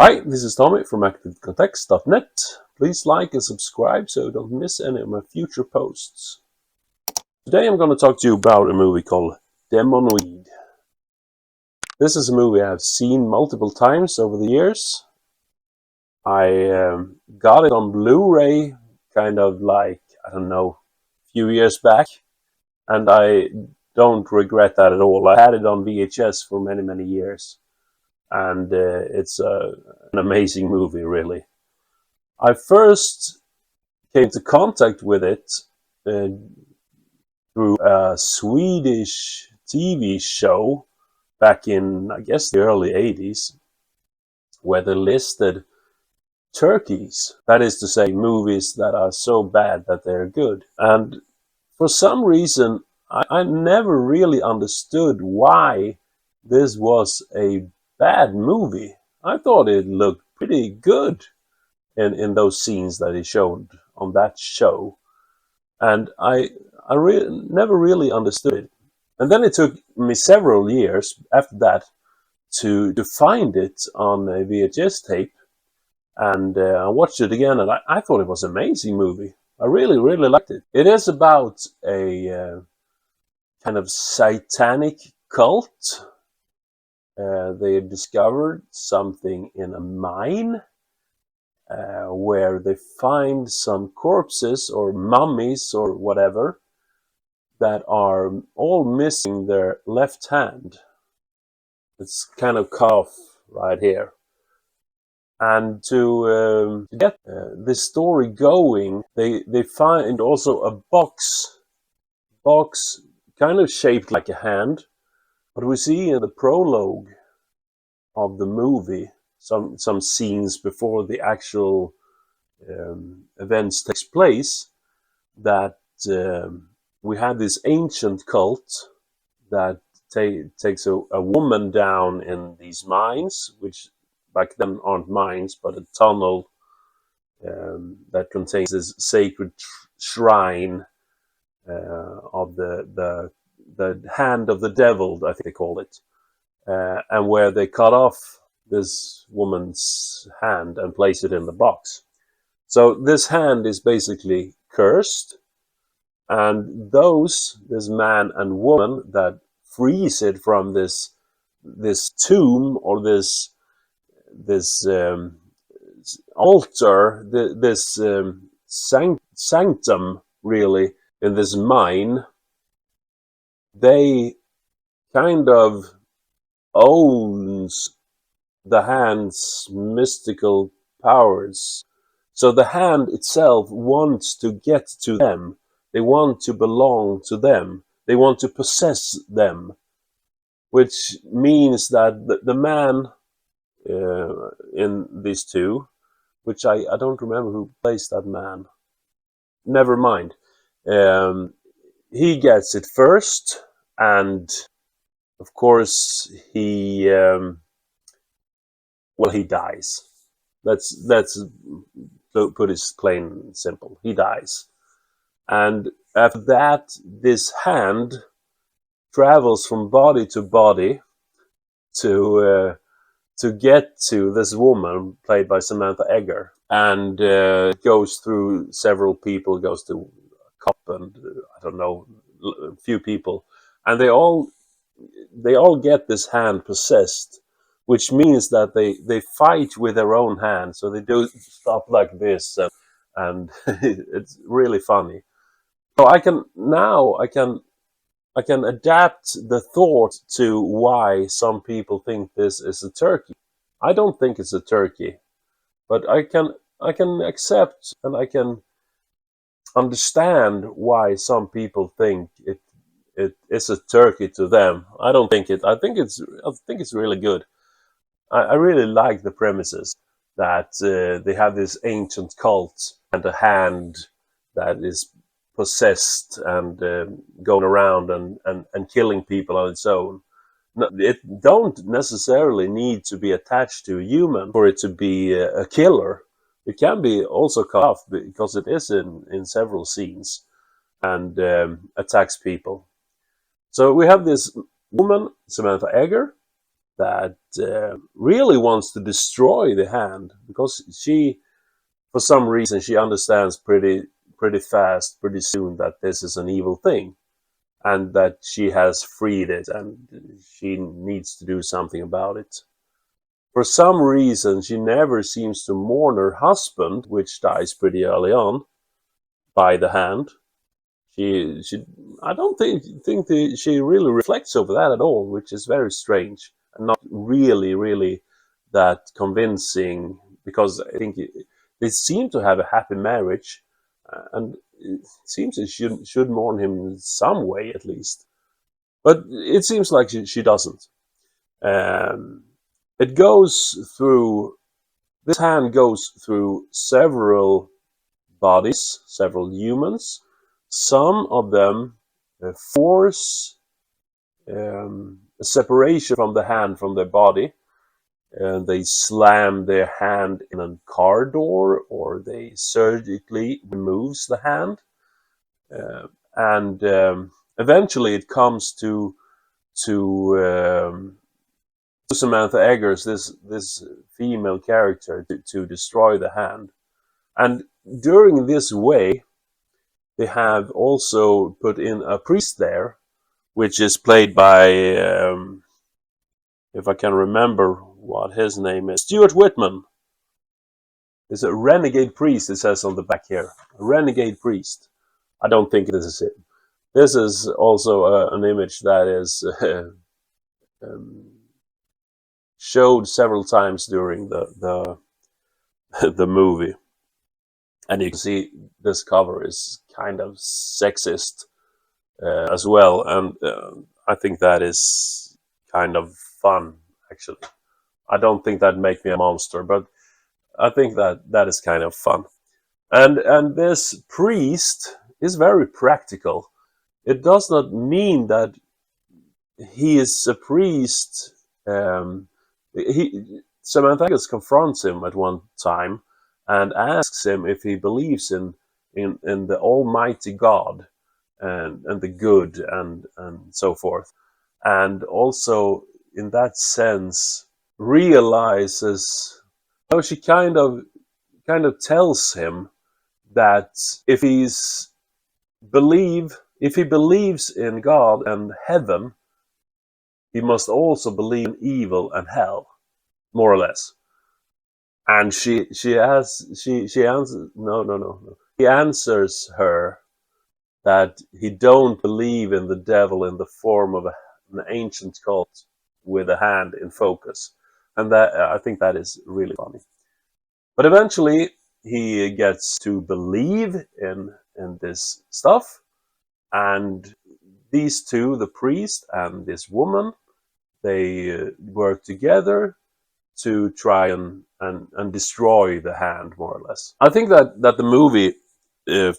Hi, this is Tommy from ActiveContext.net. Please like and subscribe so you don't miss any of my future posts. Today I'm going to talk to you about a movie called Demonoid. This is a movie I've seen multiple times over the years. I got it on Blu-ray kind of like, I don't know, a few years back. And I don't regret that at all. I had it on VHS for many years. And it's an amazing movie, really. I first came into contact with it through a Swedish TV show back in, I guess, the early 80s, where they listed turkeys. That is to say, movies that are so bad that they're good. And for some reason, I never really understood why this was a bad movie. I thought it looked pretty good in those scenes that he showed on that show, and I never really understood it. And then it took me several years after that to find it on a VHS tape, and I watched it again, and I thought it was an amazing movie. I really liked it. It is about a kind of satanic cult. They discovered something in a mine where they find some corpses or mummies or whatever that are all missing their left hand. It's kind of cut off right here. And to get this story going, they find also a box kind of shaped like a hand. But we see in the prologue of the movie, some scenes before the actual events takes place, that we have this ancient cult that takes a woman down in these mines, which back then aren't mines, but a tunnel that contains this sacred shrine of the hand of the devil, I think they call it, and where they cut off this woman's hand and place it in the box. So this hand is basically cursed, and this man and woman that frees it from this tomb or this altar, this sanctum, really, in this mine, they kind of owns the hand's mystical powers. So the hand itself wants to get to them. They want to belong to them. They want to possess them, which means that the man in these two, which I don't remember who plays that man. Never mind. He gets it first, and of course he dies. That's to put it plain and simple. He dies, and after that, this hand travels from body to body to get to this woman played by Samantha Eggar, and goes through several people. Goes to a cop and I don't know, a few people, and they all get this hand possessed, which means that they fight with their own hand. So they do stuff like this, and it's really funny. So I can adapt the thought to why some people think this is a turkey. I don't think it's a turkey, but I can accept and I can understand why some people think it is a turkey to them. I don't think it. I think it's really good. I really like the premises that they have this ancient cult and a hand that is possessed and going around and killing people on its own. It don't necessarily need to be attached to a human for it to be a killer. It can be also cut off because it is in several scenes and attacks people. So we have this woman, Samantha Eggar, that really wants to destroy the hand, because she, for some reason, she understands pretty fast, pretty soon, that this is an evil thing, and that she has freed it, and she needs to do something about it. For some reason, she never seems to mourn her husband, which dies pretty early on by the hand. She I don't think she really reflects over that at all, which is very strange and not really that convincing, because I think they seem to have a happy marriage, and it seems that she should mourn him in some way at least, but it seems like she doesn't. Um, it goes through This hand goes through several bodies, several humans. Some of them force a separation from the hand from their body, and they slam their hand in a car door, or they surgically removes the hand, and eventually it comes to Samantha Eggers, this female character, to destroy the hand. And during this way, they have also put in a priest there, which is played by, if I can remember what his name is, Stuart Whitman. It's a renegade priest, it says on the back here. A renegade priest. I don't think this is it. This is also an image that is showed several times during the the movie. And you can see this cover is kind of sexist as well, and I think that is kind of fun, actually. I don't think that makes me a monster, but I think that is kind of fun. And this priest is very practical. It does not mean that he is a priest. Samantha Eggers confronts him at one time and asks him if he believes in the Almighty God and the good and so forth, and also in that sense realizes, oh, she kind of tells him that if he believes in God and heaven, he must also believe in evil and hell, more or less. And she answers, no. He answers her that he don't believe in the devil in the form of an ancient cult with a hand in focus, and that I think that is really funny. But eventually he gets to believe in this stuff, and these two, the priest and this woman, they work together to try and destroy the hand, more or less. I think that the movie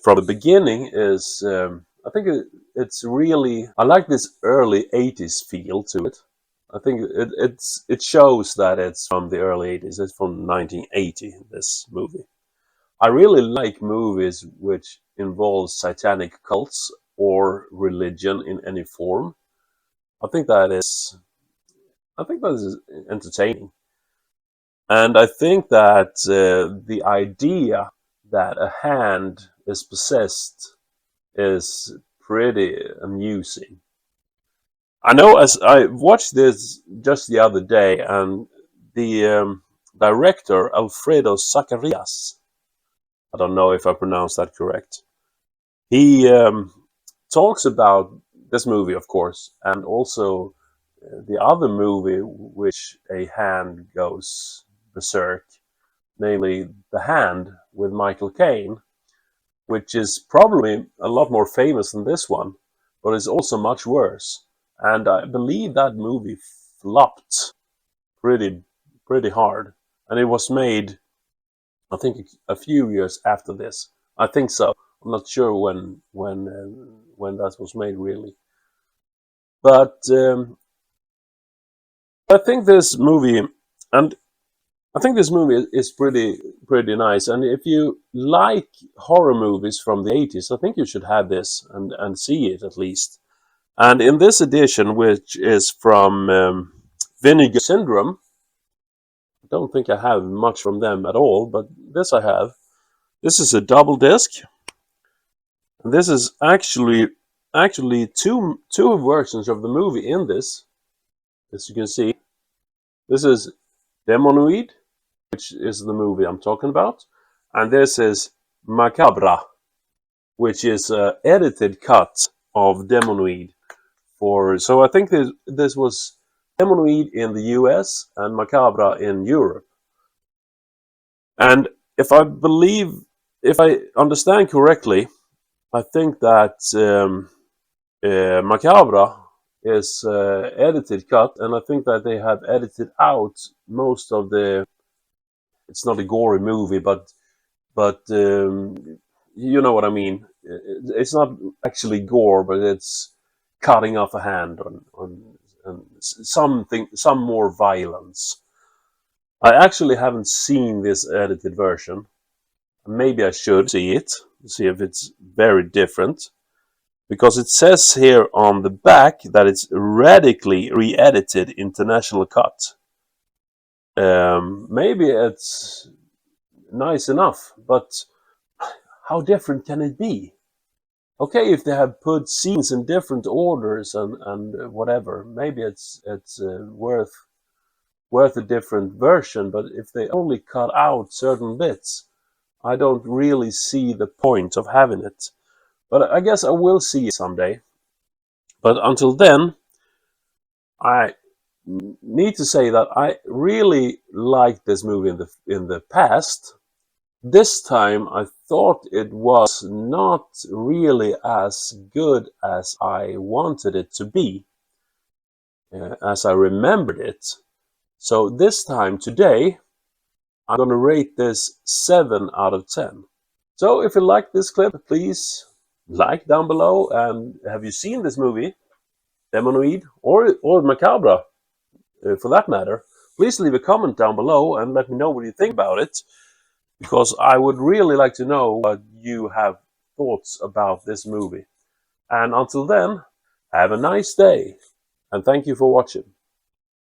from the beginning is, I think it's really, I like this early 80s feel to it. I think it shows that it's from the early 80s. It's from 1980, this movie. I really like movies which involve satanic cults or religion in any form. I think that is entertaining. And I think that the idea that a hand is possessed is pretty amusing. I know, as I watched this just the other day, and the director, Alfredo Zacharias, I don't know if I pronounced that correct, he talks about this movie, of course, and also the other movie which a hand goes berserk, namely The Hand with Michael Caine, which is probably a lot more famous than this one, but is also much worse. And I believe that movie flopped pretty hard, and it was made, I think, a few years after this. I think so. I'm not sure when that was made really, but I think this movie, and I think this movie is pretty nice. And if you like horror movies from the 80s, I think you should have this and see it at least. And in this edition, which is from Vinegar Syndrome. I don't think I have much from them at all, but this I have. This is a double disc. And this is actually two versions of the movie in this. As you can see, this is Demonoid, which is the movie I'm talking about, and this is Macabra, which is an edited cut of Demonoid. So I think this was Demonoid in the US and Macabra in Europe. And if I understand correctly, I think that Macabra is edited cut, and I think that they have edited out most of the. It's not a gory movie, but you know what I mean. It's not actually gore, but it's cutting off a hand on some more violence. I actually haven't seen this edited version. Maybe I should see it, see if it's very different. Because it says here on the back that it's radically re-edited international cut. Maybe it's nice enough, but how different can it be? Okay, if they have put scenes in different orders and whatever, maybe it's worth a different version. But if they only cut out certain bits, I don't really see the point of having it. But I guess I will see it someday. But until then, I need to say that I really liked this movie in the past. This time I thought it was not really as good as I wanted it to be, as I remembered it. So this time today, I'm going to rate this 7 out of 10. So if you like this clip, please like down below. And have you seen this movie, Demonoid, or Macabra, for that matter? Please leave a comment down below and let me know what you think about it, because I would really like to know what you have thoughts about this movie. And until then, have a nice day, and thank you for watching.